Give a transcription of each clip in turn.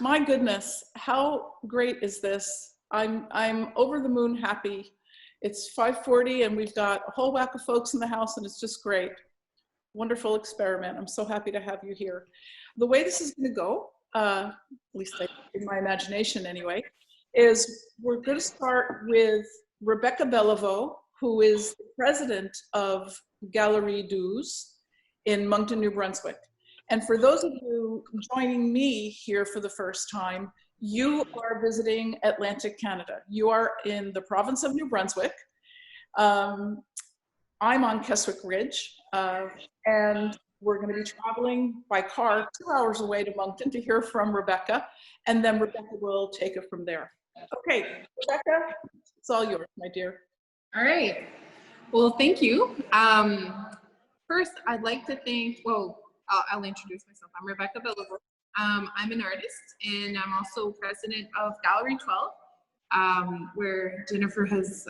My goodness, how great is this? I'm over the moon happy. It's 5:40 and we've got a whole whack of folks in the house and it's just great. Wonderful experiment. I'm so happy to have you here. The way this is going to go, at least in my imagination anyway, is we're going to start with Rebecca Belliveau, who is the president of Galerie 12 in Moncton, New Brunswick. And for those of you joining me here for the first time, you are visiting Atlantic Canada. You are in the province of New Brunswick. I'm on Keswick Ridge, and we're going to be traveling by car 2 hours away to Moncton to hear from Rebecca, and then Rebecca will take it from there. Okay, Rebecca, it's all yours, my dear. All right. Well, thank you. First, I'd like to thank, well, I'll introduce myself. I'm Rebecca Belliveau. I'm an artist, and I'm also president of Galerie 12, where Jennifer is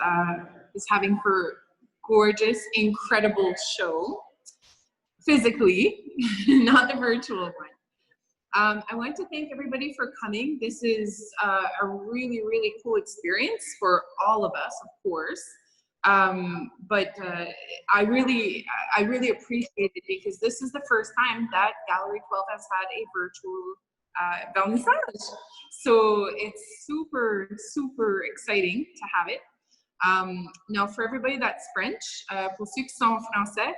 having her gorgeous, incredible show, physically, not the virtual one. I want to thank everybody for coming. This is a really, really cool experience for all of us, of course. But I really appreciate it because this is the first time that Galerie 12 has had a virtual vernissage. So it's super, super exciting to have it. Now, for everybody that's French, pour ceux qui sont français,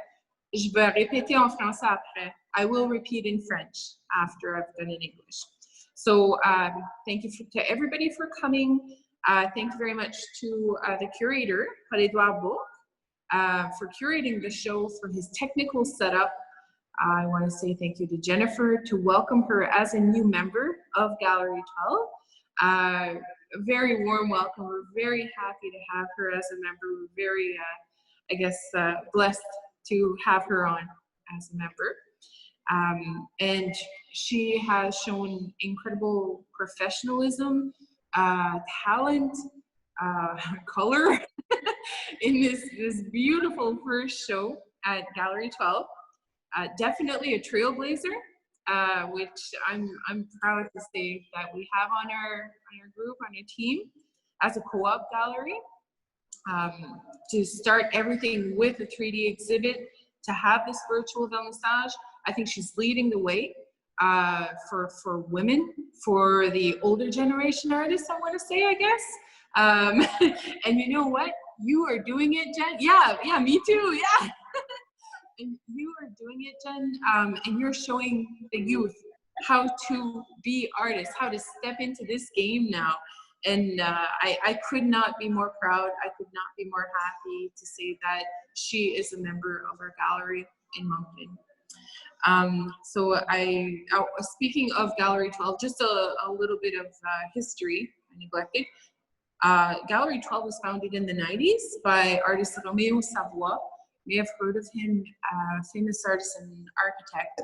je vais répéter en français après. I will repeat in French after I've done in English. So thank you to everybody for coming. Thank you very much to the curator, Édouard Bourque, for curating the show, for his technical setup. I want to say thank you to Jennifer, to welcome her as a new member of Galerie 12. A very warm welcome. We're very happy to have her as a member. We're very, I guess, blessed to have her on as a member. And she has shown incredible professionalism, talent, color in this beautiful first show at Galerie 12. Definitely a trailblazer, which I'm proud to say that we have on our group, on our team, as a co-op gallery. To start everything with a 3D exhibit, to have this virtual vernissage, I think she's leading the way for women, for the older generation artists, I want to say, I guess. And you know what? You are doing it, Jen. Yeah, me too, yeah. And you are doing it, Jen, and you're showing the youth how to be artists, how to step into this game now. And I could not be more proud. I could not be more happy to say that she is a member of our gallery in Moncton. So speaking of Galerie 12, just a little bit of history I neglected. Galerie 12 was founded in the 90s by artist Romeo Savoie. You may have heard of him, famous artist and architect.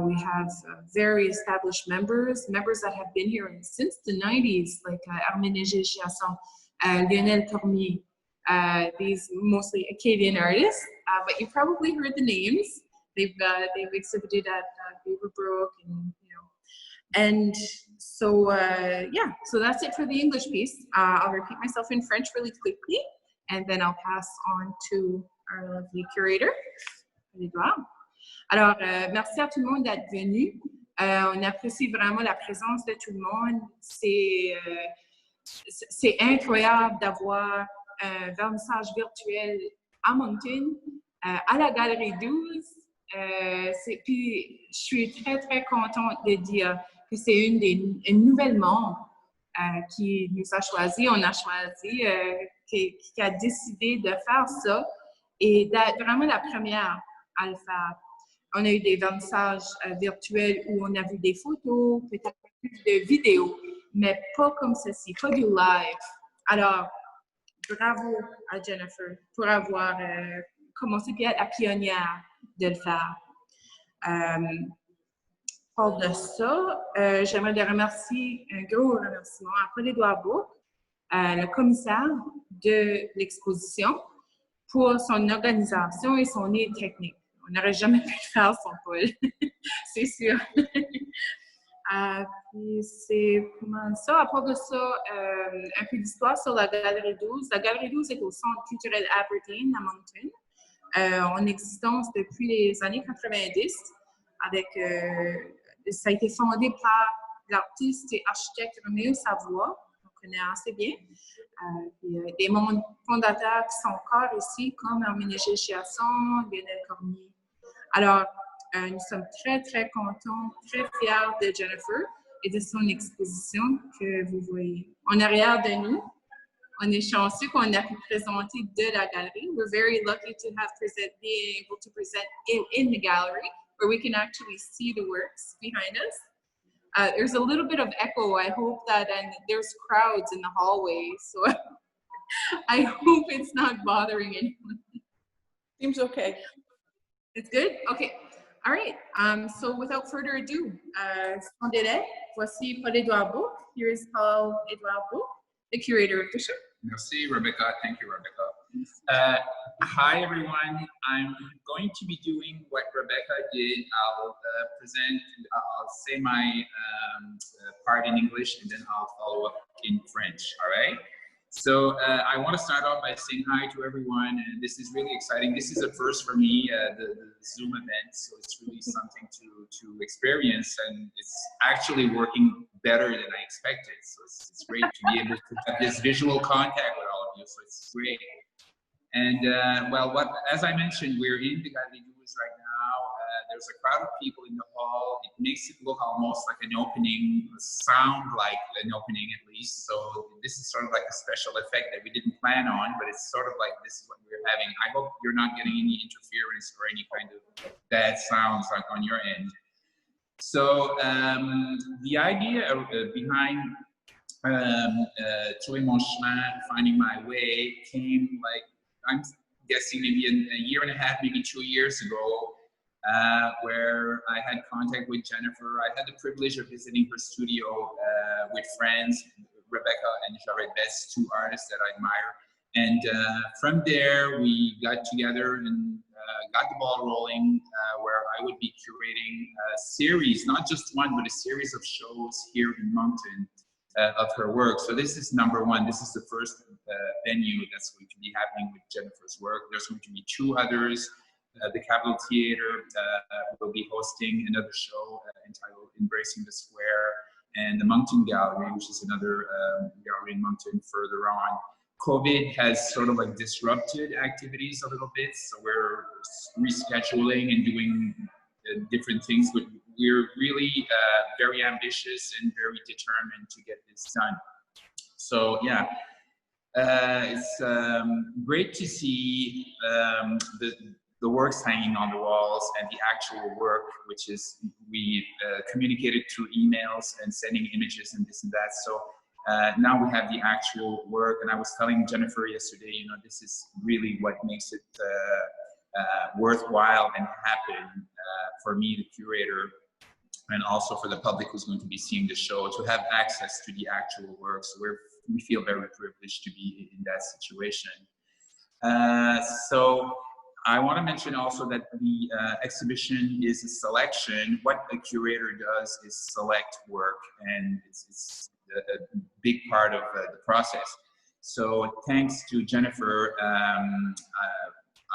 We have very established members that have been here since the 90s, like Arménégé Chiasson, Lionel Cormier, these mostly Acadian artists, but you probably heard the names. They've exhibited at Beaverbrook, and so yeah. So that's it for the English piece. I'll repeat myself in French really quickly, and then I'll pass on to our lovely curator, Édouard. Alors, merci à tout le monde d'être venu. On apprécie vraiment la présence de tout le monde. C'est incroyable d'avoir un vernissage virtuel à Moncton, à la Galerie 12. Puis, je suis très, très contente de dire que c'est une nouvelle membre qui nous a choisi. On a choisi, qui a décidé de faire ça et d'être vraiment la première à le faire. On a eu des vernissages virtuels où on a vu des photos, peut-être de vidéos, mais pas comme ceci, pas du live. Alors, bravo à Jennifer pour avoir commencé à être la pionnière de le faire. Hors de ça, j'aimerais de remercier, un gros remerciement à Édouard Bourque, le commissaire de l'exposition, pour son organisation et son aide technique. On n'aurait jamais pu le faire sans Paul, c'est sûr. Puis c'est comment ça. À part de ça, un peu d'histoire sur la Galerie 12. La Galerie 12 est au Centre culturel Aberdeen à Moncton. En existence depuis les années 90. Ça a été fondé par l'artiste et architecte Roméo Savoie, qu'on connaît assez bien. Des membres fondateurs qui sont encore ici, comme Hermine Chiasson, Lionel Cormier. Alors, nous sommes très, très contents, très fiers de Jennifer et de son exposition que vous voyez en arrière de nous. On est chanceux qu'on a pu présenter de la galerie. We're very lucky to have been able to present in the gallery, where we can actually see the works behind us. There's a little bit of echo. I hope that, and there's crowds in the hallway, so I hope it's not bothering anyone. Seems okay. It's good? Okay. All right. So without further ado, sans délai, voici Édouard Bourque. Here is Édouard Bourque, the curator of the show. Merci, Rebecca. Thank you, Rebecca. Hi, everyone. I'm going to be doing what Rebecca did. I'll I'll say my part in English, and then I'll follow up in French, all right? So I want to start off by saying hi to everyone, and this is really exciting. This is a first for me, the Zoom event, so it's really something to experience, and it's actually working better than I expected. So it's great to be able to have this visual contact with all of you, so it's great. And well, as I mentioned, we're in the Galerie right now. There's a crowd of people in the hall. It makes it look almost like an opening, sound like an opening at least. So this is sort of like a special effect that we didn't plan on, but it's sort of like this is what we're having. I hope you're not getting any interference or any kind of bad sounds like on your end. So the idea behind Trouver mon chemin, finding my way, came like, I'm guessing maybe a year and a half, maybe 2 years ago, where I had contact with Jennifer. I had the privilege of visiting her studio with friends, Rebecca and Jared Best, two artists that I admire. And from there, we got together and got the ball rolling, where I would be curating a series, not just one, but a series of shows here in Moncton of her work. So this is number one. This is the first venue that's going to be happening with Jennifer's work. There's going to be two others. The Capitol Theater will be hosting another show entitled Embracing the Square, and the Moncton Gallery, which is another gallery in Moncton further on. COVID has sort of like disrupted activities a little bit, so we're rescheduling and doing different things, but we're really very ambitious and very determined to get this done. So yeah, it's great to see the works hanging on the walls and the actual work, which is we communicated through emails and sending images and this and that. So now we have the actual work, and I was telling Jennifer yesterday, you know, this is really what makes it worthwhile and happen for me, the curator, and also for the public who's going to be seeing the show, to have access to the actual work. So we feel very privileged to be in that situation. So I want to mention also that the exhibition is a selection. What a curator does is select work, and it's a big part of the process. So thanks to Jennifer,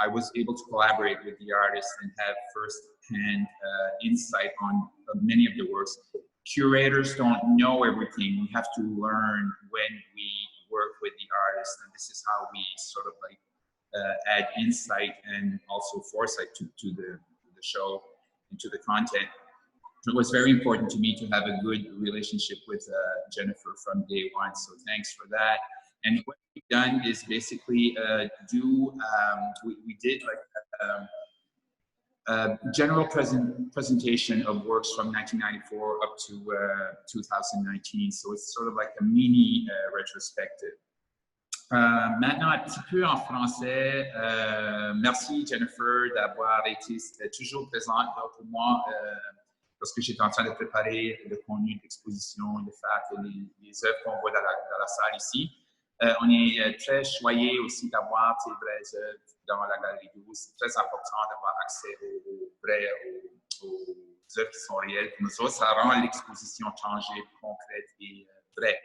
I was able to collaborate with the artists and have first-hand insight on many of the works. Curators don't know everything. We have to learn when we work with the artists, and this is how we sort of like add insight and also foresight to the show and to the content. It was very important to me to have a good relationship with Jennifer from day one, so thanks for that. And what we've done is basically we did like a general presentation of works from 1994 up to 2019, so it's sort of like a mini retrospective. Maintenant, un petit peu en français. Merci Jennifer d'avoir été toujours présente pour moi lorsque j'étais en train de préparer le contenu de l'exposition, de faire les œuvres qu'on voit dans la salle ici. On est très choyés aussi d'avoir ces vraies œuvres dans la Galerie 12. C'est très important d'avoir accès aux œuvres qui sont réelles pour nous autres, ça rend l'exposition tangée, concrète et vraie.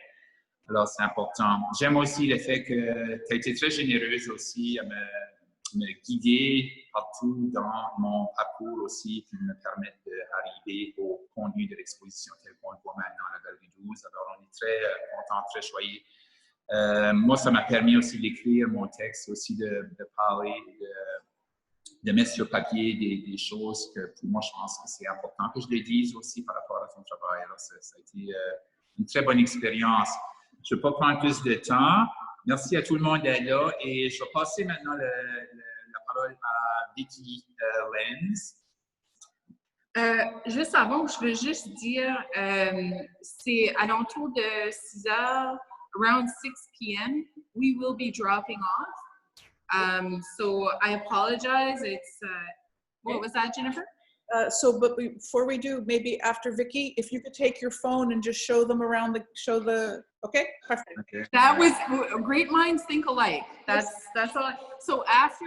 Alors, c'est important. J'aime aussi le fait que tu as été très généreuse aussi à me guider partout dans mon parcours aussi, puis me permettre d'arriver au contenu de l'exposition tel qu'on le voit maintenant à la Galerie 12. Alors, on est très content, très choyés. Moi, ça m'a permis aussi d'écrire mon texte, aussi de parler, de mettre sur papier des choses que pour moi, je pense que c'est important que je les dise aussi par rapport à son travail. Alors, ça a été une très bonne expérience. Je ne vais pas prendre plus de temps. Merci à tout le monde d'être là et je vais passer maintenant la parole à Vicky Lenz. Juste avant, je veux juste dire, c'est alentour de 6 heures, around 6 p.m., we will be dropping off. So I apologize. It's, what was that, Jennifer? But before we do, maybe after Vicky, if you could take your phone and just show them around okay, perfect. Okay. That was, great minds think alike. That's all. So after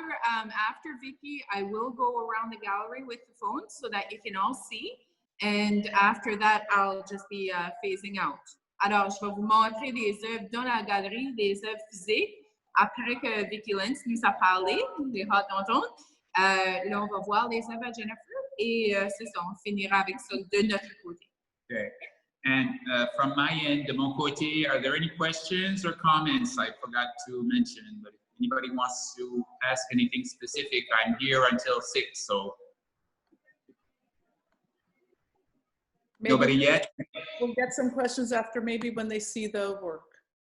Vicky, I will go around the gallery with the phone so that you can all see. And after that, I'll just be phasing out. Alors, je vais vous montrer des œuvres dans la galerie, des œuvres physiques. Après que Vicky Lenz nous a parlé, j'ai hâte d'entendre. Là, on va voir les œuvres à Jennifer et c'est ça, on finira avec ça de notre côté. Okay. And from my end, de mon côté, are there any questions or comments I forgot to mention? But if anybody wants to ask anything specific, I'm here until 6, so. Maybe Nobody yet? We'll get some questions after, maybe when they see the work,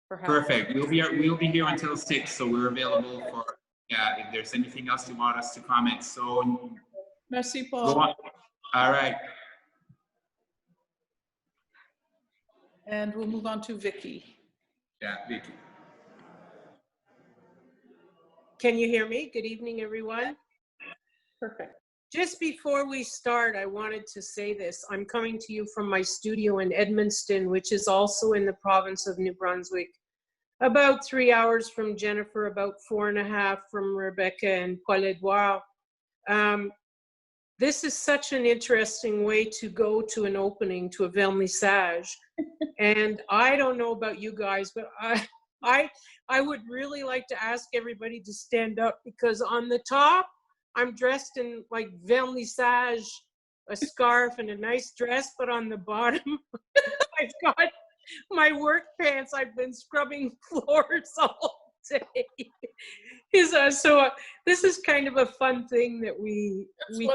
perhaps. Perfect. We'll be here until 6, so we're available for, if there's anything else you want us to comment. So, Merci, go Paul. on. All right. And we'll move on to Vicky. Yeah, Vicky. Can you hear me? Good evening, everyone. Perfect. Just before we start, I wanted to say this. I'm coming to you from my studio in Edmundston, which is also in the province of New Brunswick. About 3 hours from Jennifer, about 4.5 from Rebecca and Paul-Édouard. This is such an interesting way to go to an opening, to a vernissage. And I don't know about you guys, but I would really like to ask everybody to stand up, because on the top, I'm dressed in like vernissage, a scarf and a nice dress, but on the bottom, I've got my work pants. I've been scrubbing floors all day. So this is kind of a fun thing that we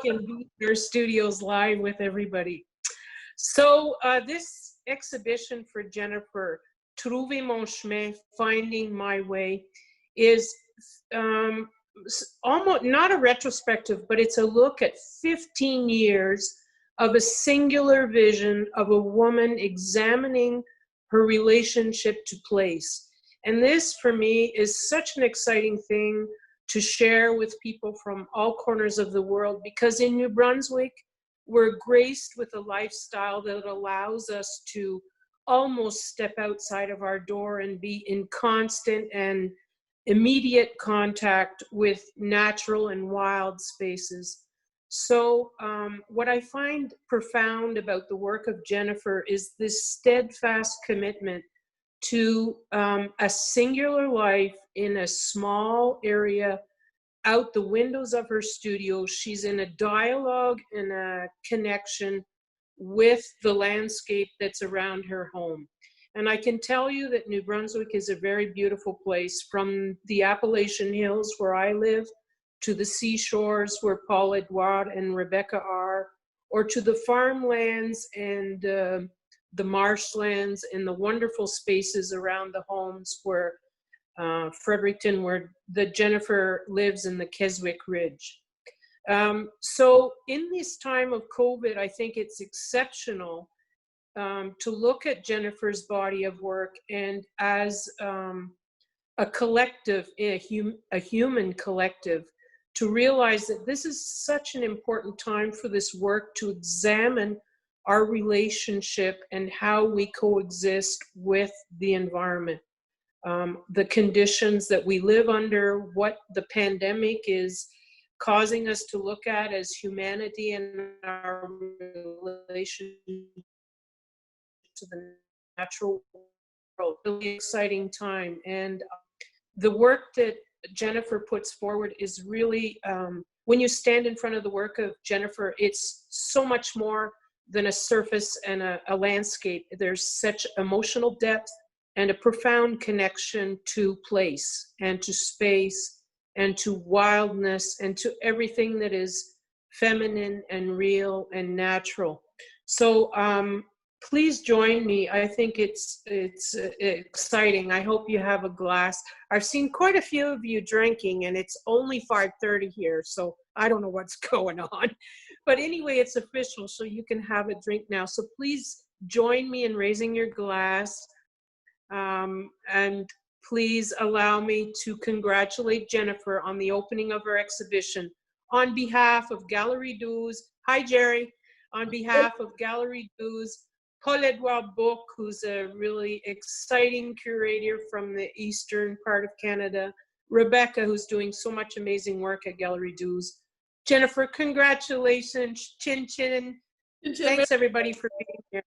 can do in our studios live with everybody. So this exhibition for Jennifer, Trouver mon chemin, Finding My Way, is almost not a retrospective, but it's a look at 15 years of a singular vision of a woman examining her relationship to place. And this, for me, is such an exciting thing to share with people from all corners of the world, because in New Brunswick, we're graced with a lifestyle that allows us to almost step outside of our door and be in constant and immediate contact with natural and wild spaces. So what I find profound about the work of Jennifer is this steadfast commitment to a singular life in a small area out the windows of her studio. She's in a dialogue and a connection with the landscape that's around her home. And I can tell you that New Brunswick is a very beautiful place, from the Appalachian Hills where I live, to the seashores where Paul-Édouard and Rebecca are, or to the farmlands and the marshlands and the wonderful spaces around the homes where Fredericton, where the Jennifer lives, in the Keswick Ridge. So in this time of COVID, I think it's exceptional to look at Jennifer's body of work and as a collective, a human collective, to realize that this is such an important time for this work to examine our relationship and how we coexist with the environment. The conditions that we live under, what the pandemic is causing us to look at as humanity and our relation to the natural world. Really exciting time. And the work that Jennifer puts forward is really, when you stand in front of the work of Jennifer, it's so much more than a surface and a landscape. There's such emotional depth and a profound connection to place and to space and to wildness and to everything that is feminine and real and natural. So please join me. I think it's exciting. I hope you have a glass. I've seen quite a few of you drinking, and it's only 5:30 here, so I don't know what's going on. But anyway, it's official, so you can have a drink now. So please join me in raising your glass. And please allow me to congratulate Jennifer on the opening of her exhibition. On behalf of Galerie 12, hi Gerry, on behalf of Galerie 12, Paul Édouard Bourque, who's a really exciting curator from the eastern part of Canada, Rebecca, who's doing so much amazing work at Galerie 12. Jennifer, congratulations, chin chin. Thanks everybody for being here.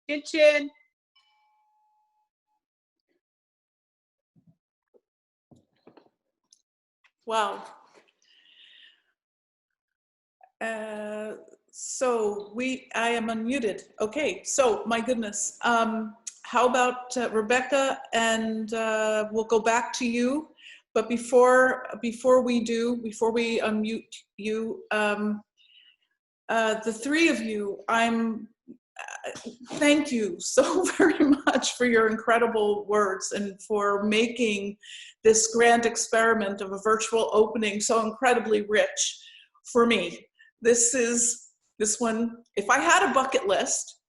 Chin chin. Wow. So I am unmuted. Okay, so my goodness. How about Rebecca, and we'll go back to you. But before we unmute you, the three of you, thank you so very much for your incredible words and for making this grand experiment of a virtual opening so incredibly rich for me. This one, if I had a bucket list,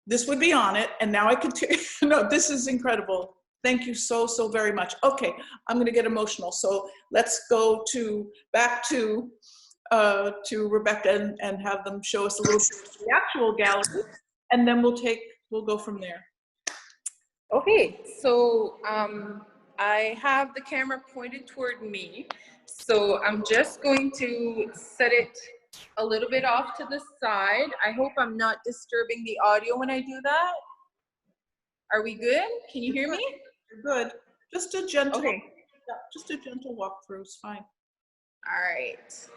this would be on it, and now I could, no, this is incredible. Thank you so very much. Okay, I'm gonna get emotional, so let's go back to Rebecca and have them show us a little bit of the actual gallery, and then we'll go from there. Okay, so I have the camera pointed toward me, so I'm just going to set it a little bit off to the side. I hope I'm not disturbing the audio when I do that. Are we good? Can you hear me? You're good. Just a gentle, okay. Yeah, just a gentle walkthrough is fine. All right.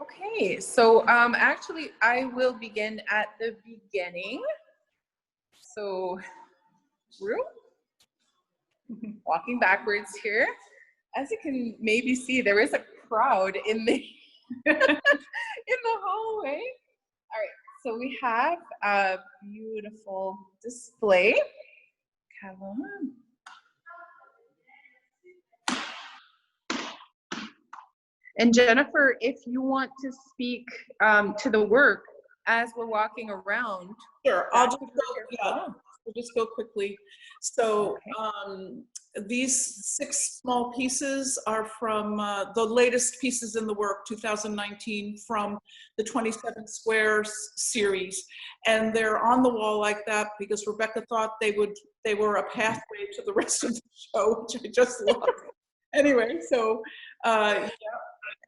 Okay, so actually I will begin at the beginning. So, walking backwards here. As you can maybe see, there is a crowd in the in the hallway. All right, so we have a beautiful display. Come on. And Jennifer, if you want to speak to the work as we're walking around. Sure, we'll just go quickly. So these 6 small pieces are from the latest pieces in the work, 2019, from the 27 Squares series. And they're on the wall like that because Rebecca thought they were a pathway to the rest of the show, which I just love. Anyway, so yeah,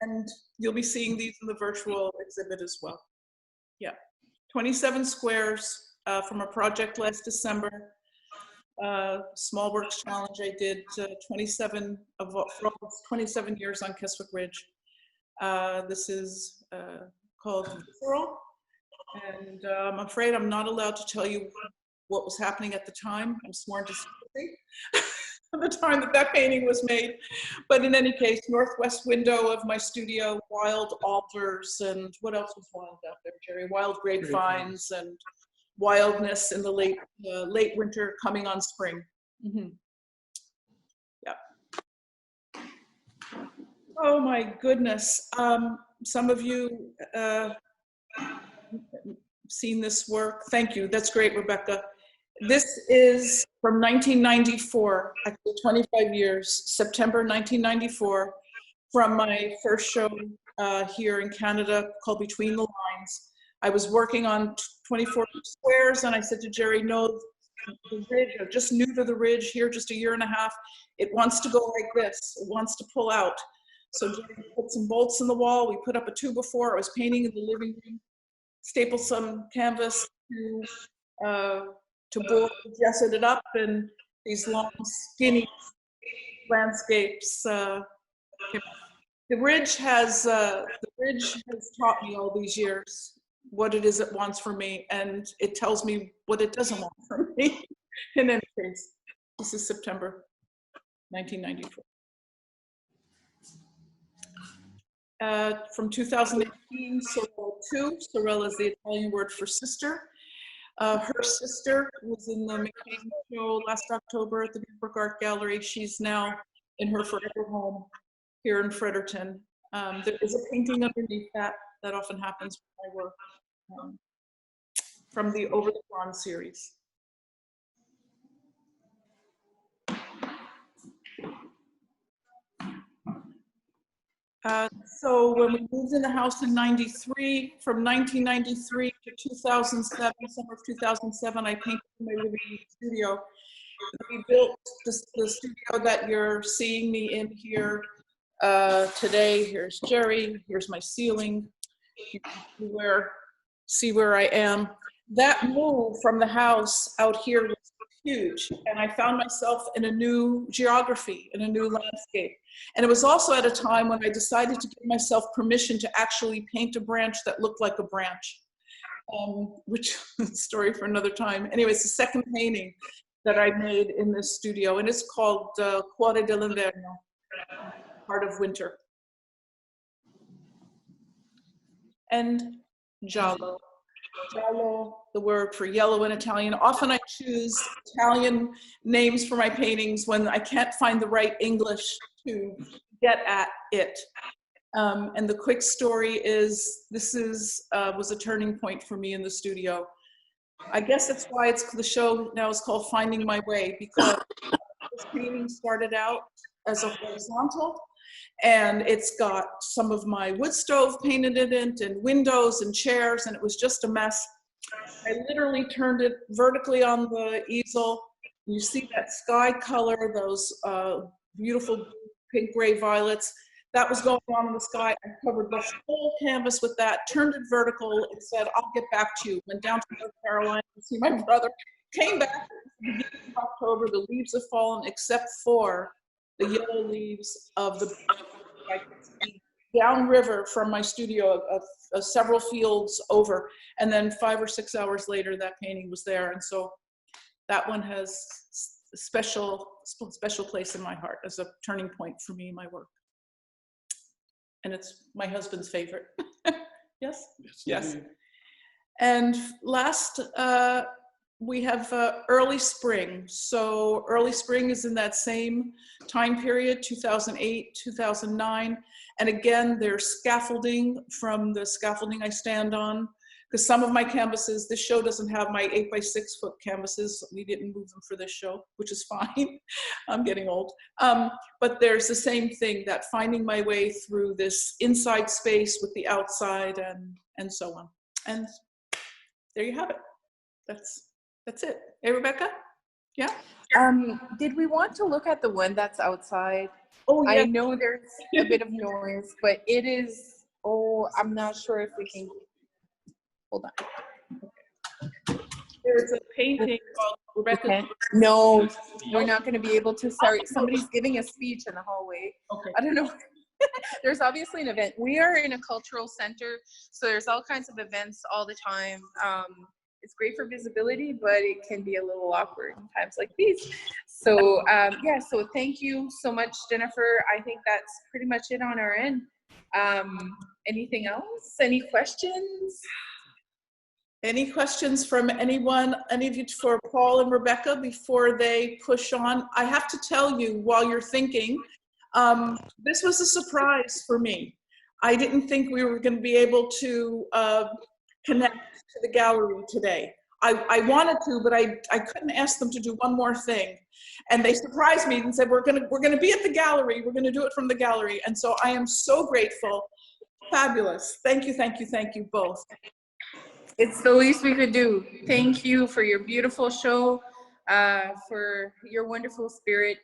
and you'll be seeing these in the virtual exhibit as well. Yeah, 27 Squares. From a project last December, Small Works Challenge. I did 27 years on Keswick Ridge. This is called Visceral, and I'm afraid I'm not allowed to tell you what was happening at the time. I'm sworn to secrecy at the time that painting was made. But in any case, northwest window of my studio, wild alders, and what else was wild out there, Gerry? Wild grapevines and wildness in the late winter, coming on spring. Mm-hmm. Yeah. Oh my goodness. Some of you seen this work. Thank you. That's great, Rebecca. This is from 1994, actually 25 years, September 1994, from my first show here in Canada called Between the Lines. I was working on 24 Squares, and I said to Gerry, no, the ridge, I'm just new to the ridge here, just a year and a half. It wants to go like this. It wants to pull out. So Gerry put some bolts in the wall. We put up a 2x4. I was painting in the living room, stapled some canvas to board, dressed it up, and these long, skinny landscapes. The bridge has taught me all these years what it is it wants from me, and it tells me what it doesn't want from me. In any case, this is September 1994. From 2018, Sorella 2. Sorella is the Italian word for sister. Her sister was in the McCain show last October at the Brunswick Art Gallery. She's now in her forever home here in Fredericton. There is a painting underneath that often happens with my work from the Over the Pond series. So when we moved in the house in 93, from 1993 to 2007, summer of 2007, I painted my living studio. We built the studio that you're seeing me in here today. Here's Gerry, here's my ceiling. You can see where I am. That move from the house out here was huge, and I found myself in a new geography, in a new landscape. And it was also at a time when I decided to give myself permission to actually paint a branch that looked like a branch, which is a story for another time. Anyway, it's the second painting that I made in this studio, and it's called Cuore dell'Inverno, Heart of Winter. And giallo. Giallo, the word for yellow in Italian. Often I choose Italian names for my paintings when I can't find the right English to get at it. And the quick story is, this was a turning point for me in the studio. I guess that's why the show now is called Finding My Way, because this painting started out as a horizontal, and it's got some of my wood stove painted in it, and windows and chairs, and it was just a mess. I literally turned it vertically on the easel. You see that sky color, those beautiful pink, gray, violets. That was going on in the sky. I covered the whole canvas with that, turned it vertical, and said, I'll get back to you. Went down to North Carolina to see my brother. Came back at the beginning of October. The leaves have fallen except for the yellow leaves of the downriver from my studio, several fields over. And then 5 or 6 hours later, that painting was there. And so that one has a special place in my heart as a turning point for me in my work. And it's my husband's favorite. Yes? Yes. And last, we have early spring. So early spring is in that same time period, 2008, 2009. And again, there's scaffolding from the scaffolding I stand on, because some of my canvases, this show doesn't have my 8x6 foot canvases. We didn't move them for this show, which is fine. I'm getting old. But there's the same thing, that finding my way through this inside space with the outside and so on. And there you have it. That's it. Hey, Rebecca? Yeah? Did we want to look at the one that's outside? Oh, yeah. I know there's a bit of noise, but it is, I'm not sure if we can, hold on. There's a painting called Rebecca. Okay. No, we're not going to be able to. Sorry, somebody's giving a speech in the hallway. Okay. I don't know. There's obviously an event. We are in a cultural center, so there's all kinds of events all the time. It's great for visibility, but it can be a little awkward in times like these. So yeah, so thank you so much, Jennifer. I think that's pretty much it on our end. Anything else? Any questions? Any questions from anyone, any of you, for Paul and Rebecca before they push on? I have to tell you, while you're thinking, this was a surprise for me. I didn't think we were going to be able to connect to the gallery today. I wanted to, but I couldn't ask them to do one more thing. And they surprised me and said, we're gonna be at the gallery. We're gonna do it from the gallery. And so I am so grateful. Fabulous. Thank you, thank you, thank you both. It's the least we could do. Thank you for your beautiful show, for your wonderful spirit,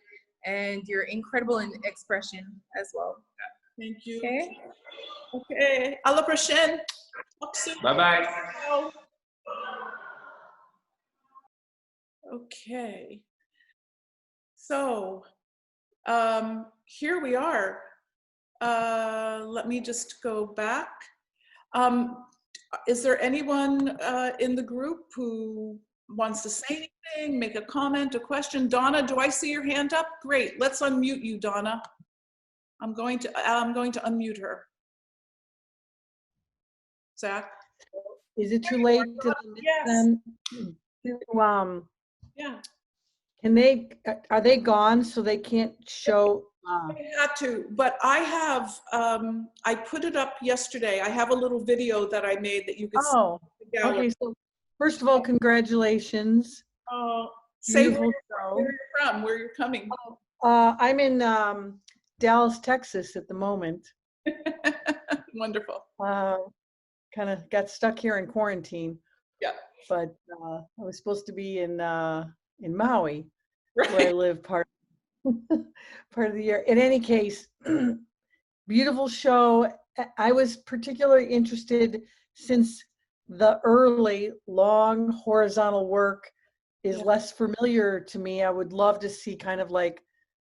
and your incredible expression as well. Thank you. Okay. Okay. À la prochaine. Talk soon. Bye-bye. Okay. So here we are. Let me just go back. Is there anyone in the group who wants to say anything, make a comment, a question? Donna, do I see your hand up? Great. Let's unmute you, Donna. I'm going to unmute her. Zach? Is it too late to Yes. then? Yeah. Can they, are they gone so they can't show? I had to, but I have, I put it up yesterday. I have a little video that I made that you can see. Oh, The gallery. okay. So first of all, congratulations. Say Beautiful where you're from, where you're coming. I'm in Dallas, Texas at the moment. Wonderful. Kind of got stuck here in quarantine. Yeah. But I was supposed to be in Maui, Right. where I live part of the year. In any case, beautiful show. I was particularly interested since the early long horizontal work is less familiar to me. I would love to see kind of like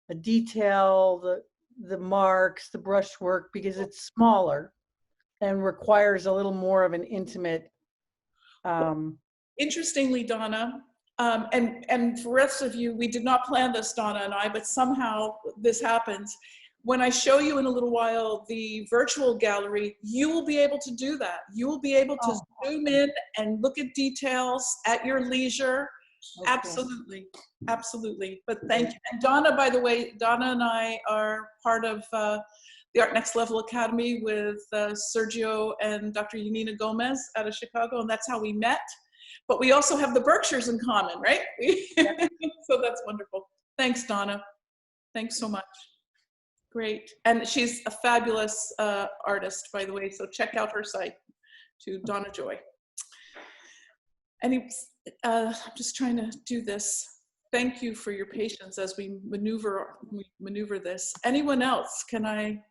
a detail, the marks, the brushwork, because it's smaller and requires a little more of an intimate. Interestingly, Donna, and for the rest of you, we did not plan this, Donna and I, but somehow this happens. When I show you in a little while the virtual gallery, you will be able to do that. You will be able to zoom in and look at details at your leisure. Okay. Absolutely, absolutely. But thank you. And Donna, by the way, Donna and I are part of the Art Next Level Academy with Sergio and Dr. Yanina Gomez out of Chicago, and that's how we met. But we also have the Berkshires in common, right? So that's wonderful. Thanks, Donna. Thanks so much. Great. And she's a fabulous artist, by the way, so check out her site, to Donna Joy. I'm just trying to do this. Thank you for your patience as we maneuver this. Anyone else? Can I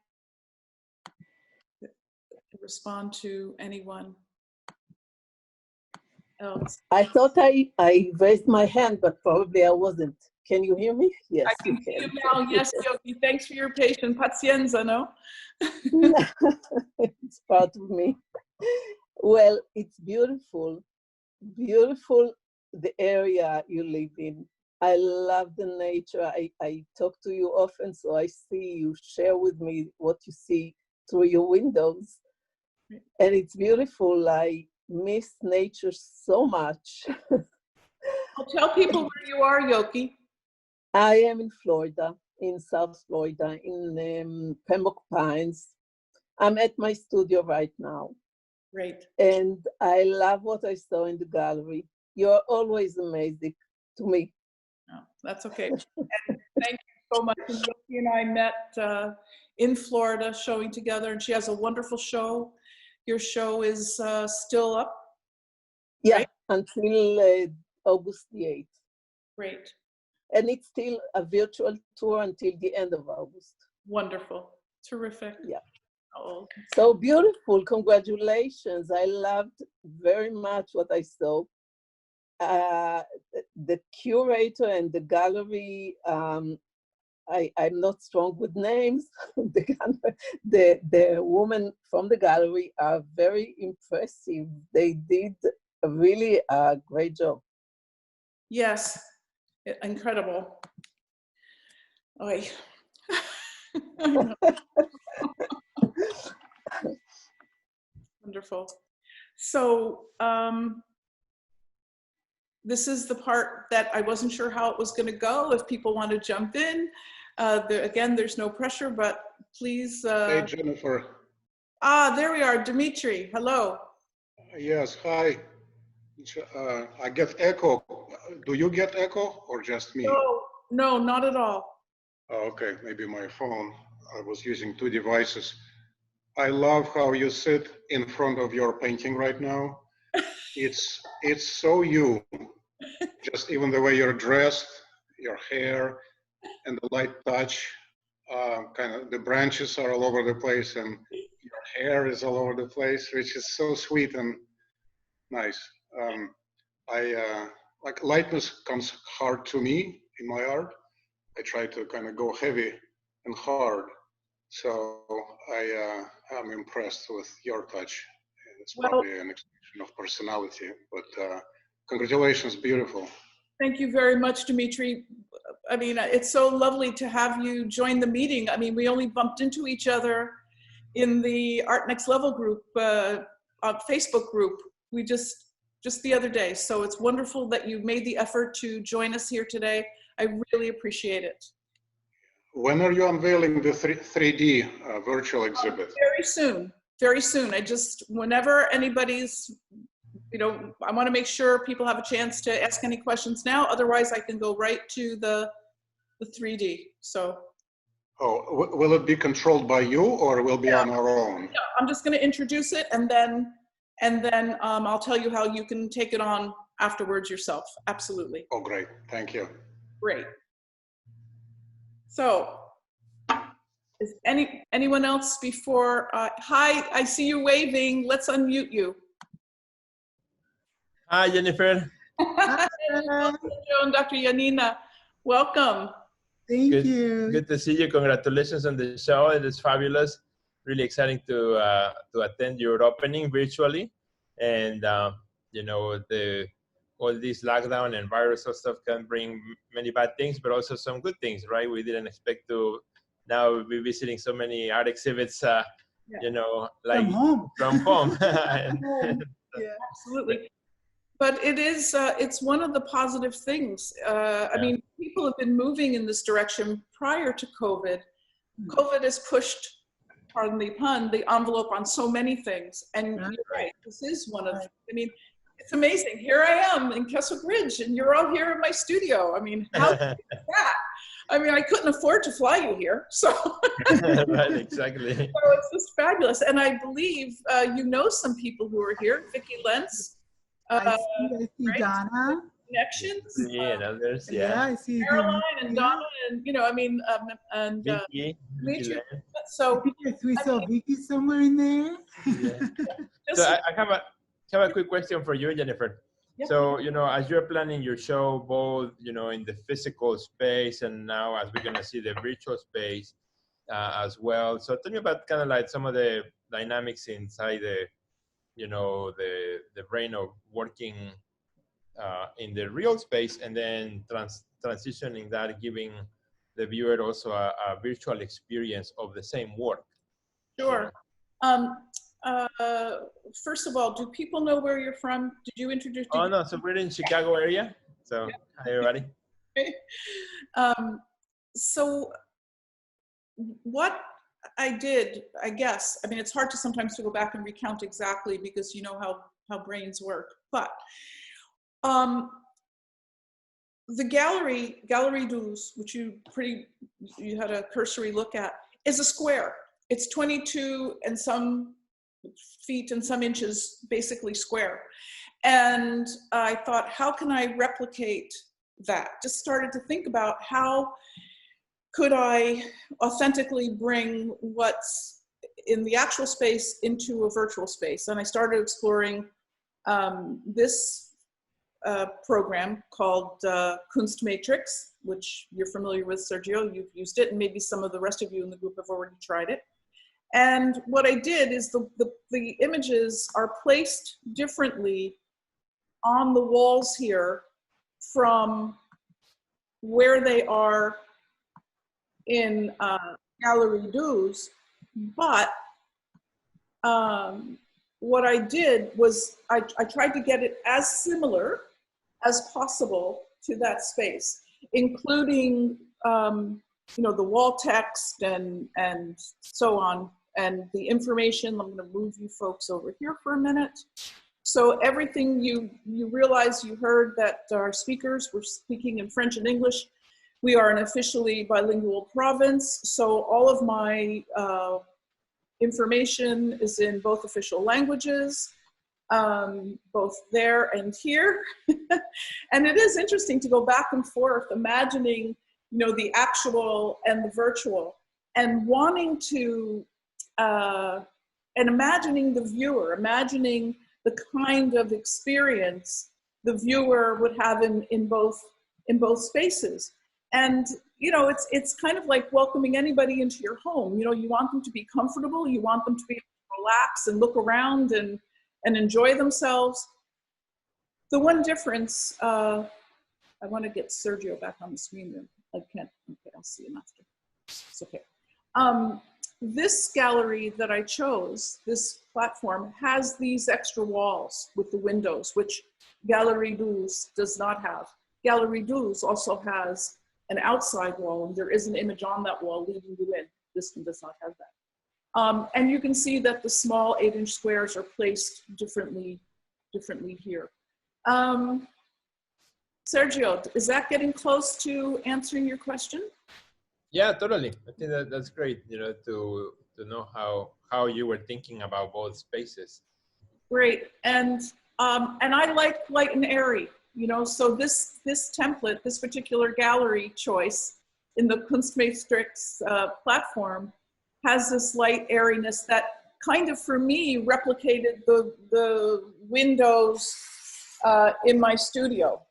respond to anyone else? I thought I raised my hand, but probably I wasn't. Can you hear me? Yes. I can see you now. Yes, Yogi. Thanks for your patience. Pazienza, no? It's part of me. Well, it's beautiful. Beautiful, the area you live in. I love the nature. I talk to you often, so I see you share with me what you see through your windows. And it's beautiful. I miss nature so much. Well, tell people where you are, Yoki. I am in Florida, in South Florida, in Pembroke Pines. I'm at my studio right now. Great. And I love what I saw in the gallery. You're always amazing to me. Oh, that's okay. And thank you so much. And Yoki and I met in Florida showing together, and she has a wonderful show. Your show is still up? Yeah, right? Until August the 8th. Great. And it's still a virtual tour until the end of August. Wonderful. Terrific. Yeah. Oh. So beautiful. Congratulations. I loved very much what I saw. The curator and the gallery, I'm not strong with names. The women from the gallery are very impressive. They did really a great job. Yes. Incredible. Oy. Wonderful. So this is the part that I wasn't sure how it was going to go. If people want to jump in, again, there's no pressure, but please. Hey, Jennifer. There we are, Dimitri. Hello. Yes, hi. I get echo. Do you get echo or just me? No, not at all. Oh, okay, maybe my phone. I was using two devices. I love how you sit in front of your painting right now. It's so you. Just even the way you're dressed, your hair, and the light touch. kind of the branches are all over the place and your hair is all over the place, which is so sweet and nice. Like lightness comes hard to me in my art. I try to kind of go heavy and hard. So I am impressed with your touch. It's probably an expression of personality, but congratulations, beautiful. Thank you very much, Dimitri. I mean, it's so lovely to have you join the meeting. I mean, we only bumped into each other in the Art Next Level group, Facebook group. We just the other day. So it's wonderful that you made the effort to join us here today. I really appreciate it. When are you unveiling the 3D virtual exhibit? Very soon, very soon. Whenever anybody's, I want to make sure people have a chance to ask any questions now. Otherwise, I can go right to the 3D. So. Oh, will it be controlled by you or will it be on our own? No, I'm just going to introduce it and then I'll tell you how you can take it on afterwards yourself. Absolutely. Oh, great. Thank you. Great. So, is anyone else before? Hi, I see you waving. Let's unmute you. Hi, Jennifer. Hi, Joan, Dr. Yanina. Welcome. Thank you. Good to see you. Congratulations on the show. It is fabulous. Really exciting to attend your opening virtually. And, all this lockdown and virus stuff can bring many bad things, but also some good things, right? We didn't expect to now be visiting so many art exhibits, like from home. From home. Yeah, absolutely. But it is, it's one of the positive things. I mean, people have been moving in this direction prior to COVID. COVID has pushed, pardon the pun, the envelope on so many things. And you're right, this is one of, I mean, it's amazing. Here I am in Keswick Ridge and you're all here in my studio. I mean, how is that? I mean, I couldn't afford to fly you here, so. Right, exactly. So it's just fabulous. And I believe you know some people who are here, Vicki Lentz. I see right? Donna. Connections. Yeah, and others, Yeah, I see Caroline and Donna and, and Vicky. Dimitri. So we saw Vicky somewhere in there. Yeah. So I have a quick question for you, Jennifer. Yeah. So, as you're planning your show, both, in the physical space and now as we're going to see the virtual space as well. So tell me about kind of like some of the dynamics inside the brain of working in the real space and then transitioning that, giving the viewer also a virtual experience of the same work. Sure. First of all, do people know where you're from? Did you introduce? Oh, no, so we're in Chicago area. So, hi, everybody. So what I did, I guess, I mean, it's hard to sometimes to go back and recount exactly because you know how brains work, but the Galerie 12, which you had a cursory look at, is a square. It's 22 and some feet and some inches, basically square. And I thought, how can I replicate that? Just started to think about how could I authentically bring what's in the actual space into a virtual space. And I started exploring this program called Kunstmatrix, which you're familiar with, Sergio. You've used it, and maybe some of the rest of you in the group have already tried it. And what I did is the images are placed differently on the walls here from where they are in Galerie 12, but what I did was I tried to get it as similar as possible to that space, including the wall text and so on, and the information. I'm going to move you folks over here for a minute. So everything you realize, you heard that our speakers were speaking in French and English. We are an officially bilingual province, so all of my information is in both official languages, both there and here. And it is interesting to go back and forth, imagining, the actual and the virtual. and wanting to, and imagining the viewer, imagining the kind of experience the viewer would have in both spaces. And, you know, it's kind of like welcoming anybody into your home. You know, you want them to be comfortable, you want them to be able to relax and look around and enjoy themselves. The one difference, I want to get Sergio back on the screen then. I can't, okay, I'll see him after. It's okay. This gallery that I chose, this platform, has these extra walls with the windows, which Galerie 12 does not have. Galerie 12 also has an outside wall, and there is an image on that wall leading you in. This one does not have that. And you can see that the small 8-inch squares are placed differently here. Sergio, is that getting close to answering your question? Yeah, totally. I think that's great, you know, to know how you were thinking about both spaces. Great. And I like light and airy, you know, so this template, this particular gallery choice in the Kunstmatrix platform has this light airiness that kind of, for me, replicated the windows in my studio,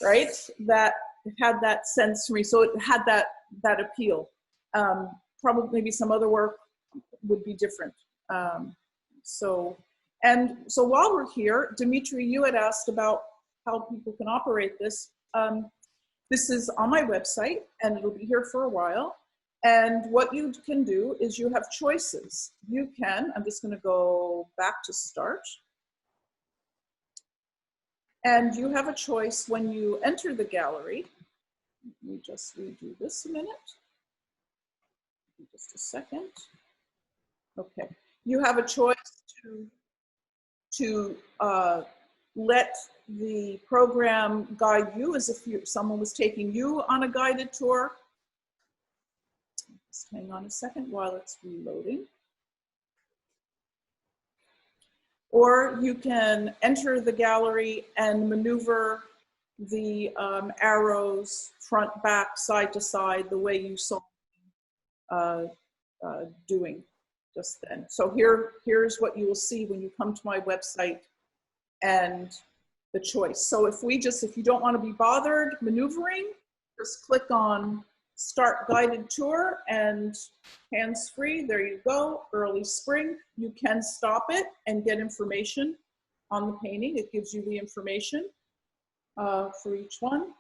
right? That had that sense for me. So it had that appeal. Probably maybe some other work would be different. So while we're here, Dimitri, you had asked about how people can operate this. This is on my website and it'll be here for a while. And what you can do is you have choices. You can, I'm just gonna go back to start. And you have a choice when you enter the gallery. Let me just redo this a minute. Just a second. Okay. You have a choice to let the program guide you as if someone was taking you on a guided tour. Just hang on a second while it's reloading. Or you can enter the gallery and maneuver the arrows front, back, side to side, the way you saw doing just then. So here's what you will see when you come to my website and the choice. So if you don't want to be bothered maneuvering, just click on Start Guided Tour and hands-free, there you go, early spring. You can stop it and get information on the painting. It gives you the information for each one.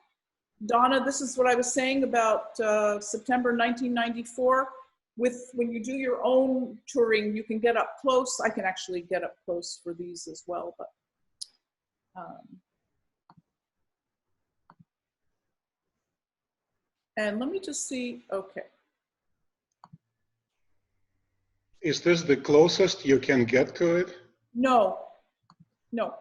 Donna, this is what I was saying about September 1994. When you do your own touring, you can get up close. I can actually get up close for these as well, but and let me just see, okay. Is this the closest you can get to it? No, no.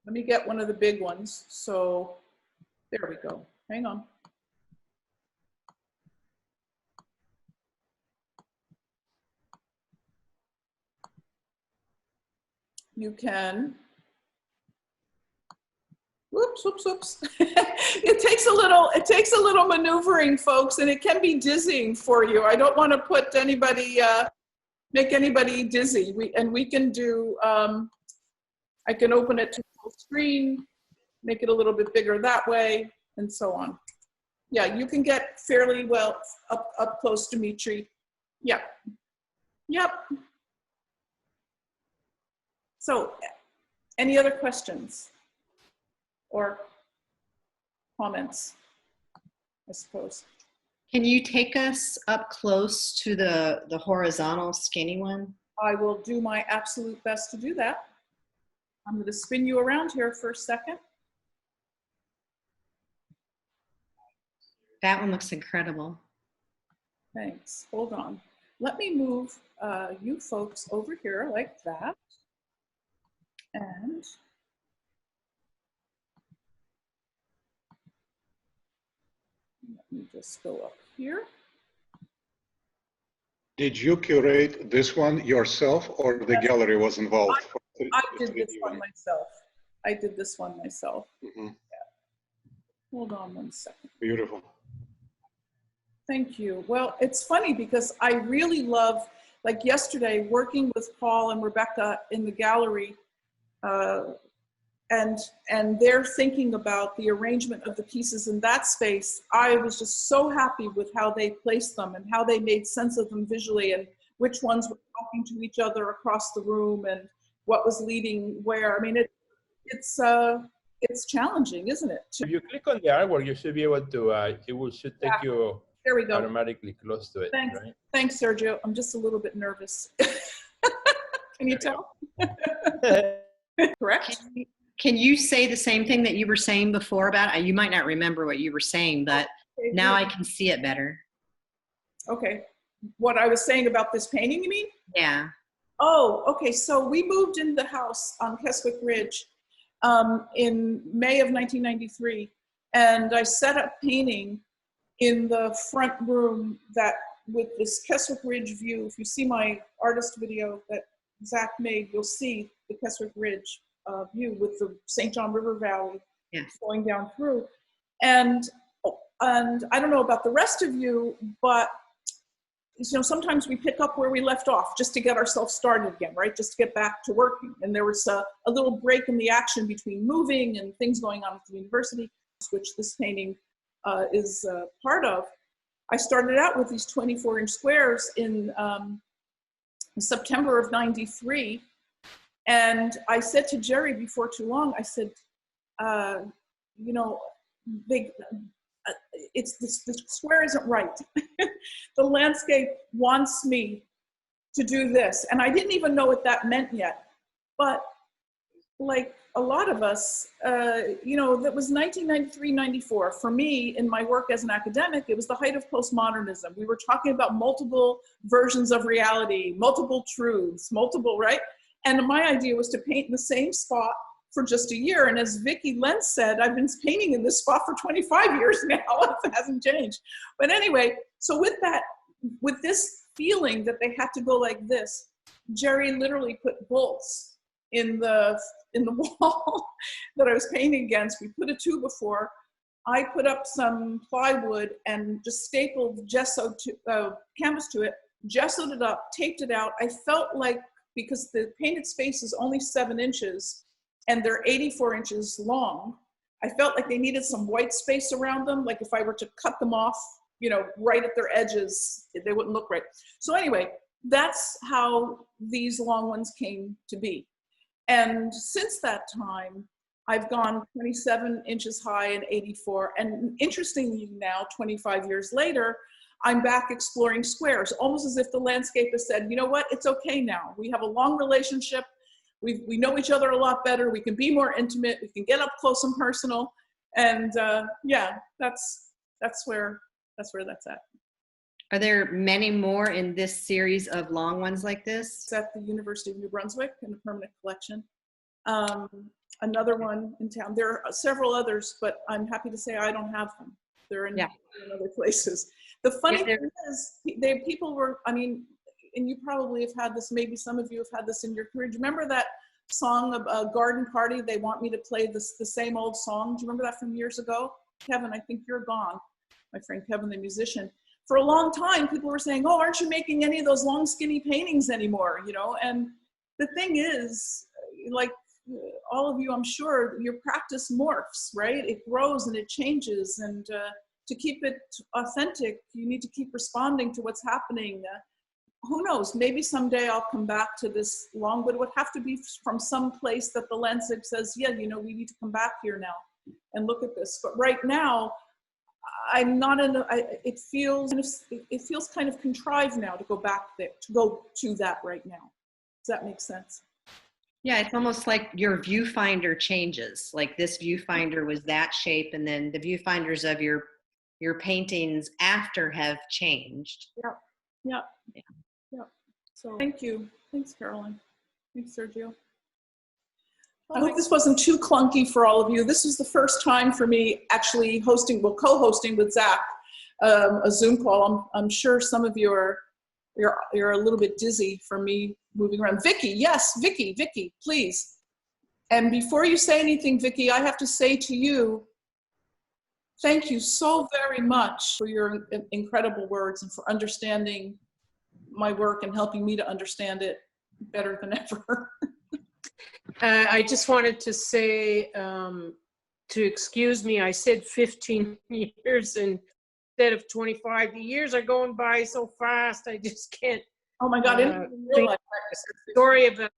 Let me get one of the big ones. So there we go. Hang on. You can, whoops. It takes a little maneuvering, folks, and it can be dizzying for you. I don't want to put anybody, make anybody dizzy. We can do, I can open it to full screen, make it a little bit bigger that way, and so on. Yeah, you can get fairly well up close, Dimitri. Yeah. Yep. So, any other questions or comments, I suppose? Can you take us up close to the horizontal skinny one? I will do my absolute best to do that. I'm going to spin you around here for a second. That one looks incredible. Thanks. Hold on. Let me move you folks over here like that. And let me just go up here. Did you curate this one yourself or the gallery was involved? I did this one myself. I did this one myself. Mm-hmm. Hold on one second. Beautiful. Thank you. Well, it's funny because I really love, like yesterday, working with Paul and Rebecca in the gallery, and they're thinking about the arrangement of the pieces in that space. I was just so happy with how they placed them and how they made sense of them visually, and which ones were talking to each other across the room and what was leading where. I mean, it's challenging, isn't it? If you click on the artwork, you should be able to, should take you there we go. automatically close to it, Thanks. right? Thanks, Sergio. I'm just a little bit nervous. Can you tell? Correct? Can you say the same thing that you were saying before about it? You might not remember what you were saying, but Okay, now good. I can see it better. Okay. What I was saying about this painting, you mean? Yeah. Oh, okay. So we moved into the house on Keswick Ridge in May of 1993, and I set up painting in the front room that with this Keswick Ridge view. If you see my artist video that Zack made, you'll see the Keswick Ridge view with the St. John River Valley flowing down through. And I don't know about the rest of you, but you know, sometimes we pick up where we left off just to get ourselves started again, right? Just to get back to working. And there was a little break in the action between moving and things going on at the university, which this painting is part of. I started out with these 24-inch squares in September of '93. And I said to Gerry before too long, I said, you know, the square isn't right. The landscape wants me to do this. And I didn't even know what that meant yet. But like a lot of us, you know, that was 1993, 94. For me, in my work as an academic, it was the height of postmodernism. We were talking about multiple versions of reality, multiple truths, multiple, right? And my idea was to paint in the same spot for just a year. And as Vicki Lentz said, I've been painting in this spot for 25 years now. It hasn't changed. But anyway, so with that, with this feeling that they had to go like this, Gerry literally put bolts in the wall that I was painting against. We put a 2x4. I put up some plywood and just stapled gesso to canvas to it, gessoed it up, taped it out. I felt like, because the painted space is only 7 inches and they're 84 inches long, I felt like they needed some white space around them. Like if I were to cut them off, you know, right at their edges, they wouldn't look right. So anyway, that's how these long ones came to be. And since that time, I've gone 27 inches high and 84. And interestingly now, 25 years later, I'm back exploring squares, almost as if the landscape has said, you know what, it's okay now. We have a long relationship. We know each other a lot better. We can be more intimate. We can get up close and personal. And yeah, that's where that's at. Are there many more in this series of long ones like this? It's at the University of New Brunswick in the permanent collection. Another one in town. There are several others, but I'm happy to say I don't have them. They're in other places. The funny thing is, people were, I mean, and you probably have had this, maybe some of you have had this in your career. Do you remember that song of Garden Party? They want me to play the same old song. Do you remember that from years ago? Kevin, I think you're gone. My friend Kevin, the musician. For a long time, people were saying, oh, aren't you making any of those long, skinny paintings anymore? You know, and the thing is, like all of you, I'm sure, your practice morphs, right? It grows and it changes. And to keep it authentic, you need to keep responding to what's happening. Who knows, maybe someday I'll come back to this long, but it would have to be from some place that the landscape says, yeah, you know, we need to come back here now and look at this. But right now, I'm not in a, it feels kind of contrived now to go back there, to go to that right now. Does that make sense? Yeah, it's almost like your viewfinder changes. Like this viewfinder was that shape, and then the viewfinders of your paintings after have changed. Yeah. So thank you. Thanks, Caroline. Thanks, Sergio. I hope this wasn't too clunky for all of you. This was the first time for me actually co-hosting with Zack, a Zoom call. I'm sure some of you you're a little bit dizzy from me moving around. Vicki, yes, Vicki, please. And before you say anything, Vicki, I have to say to you, thank you so very much for your incredible words and for understanding my work and helping me to understand it better than ever. I just wanted to say, to excuse me, I said 15 years instead of 25. The years are going by so fast, I just can't. Oh my God, I didn't realize that. Sorry about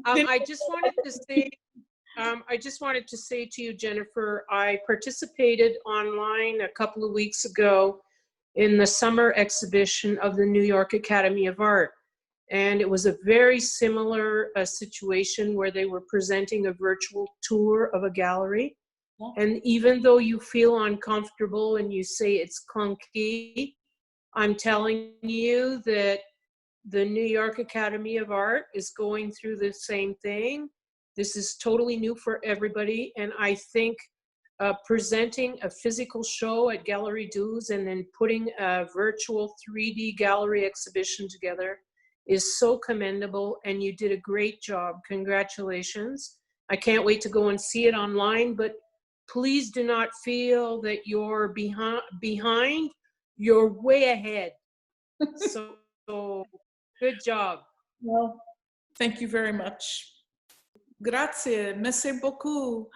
I just wanted to say to you, Jennifer, I participated online a couple of weeks ago in the summer exhibition of the New York Academy of Art. And it was a very similar situation where they were presenting a virtual tour of a gallery. Yeah. And even though you feel uncomfortable and you say it's clunky, I'm telling you that the New York Academy of Art is going through the same thing. This is totally new for everybody. And I think presenting a physical show at Galerie 12 and then putting a virtual 3D gallery exhibition together is so commendable, and you did a great job. Congratulations. I can't wait to go and see it online, but please do not feel that you're behind. You're way ahead. So good job. Well, thank you very much. Grazie, merci beaucoup.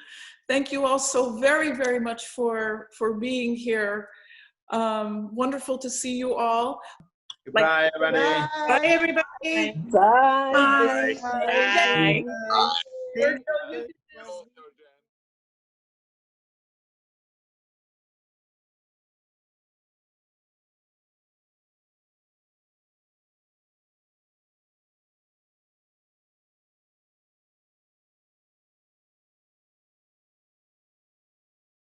Thank you all so very, very much for being here. Wonderful to see you all. Goodbye, everybody. Bye, everybody. Bye. Bye. Bye. Bye. Bye.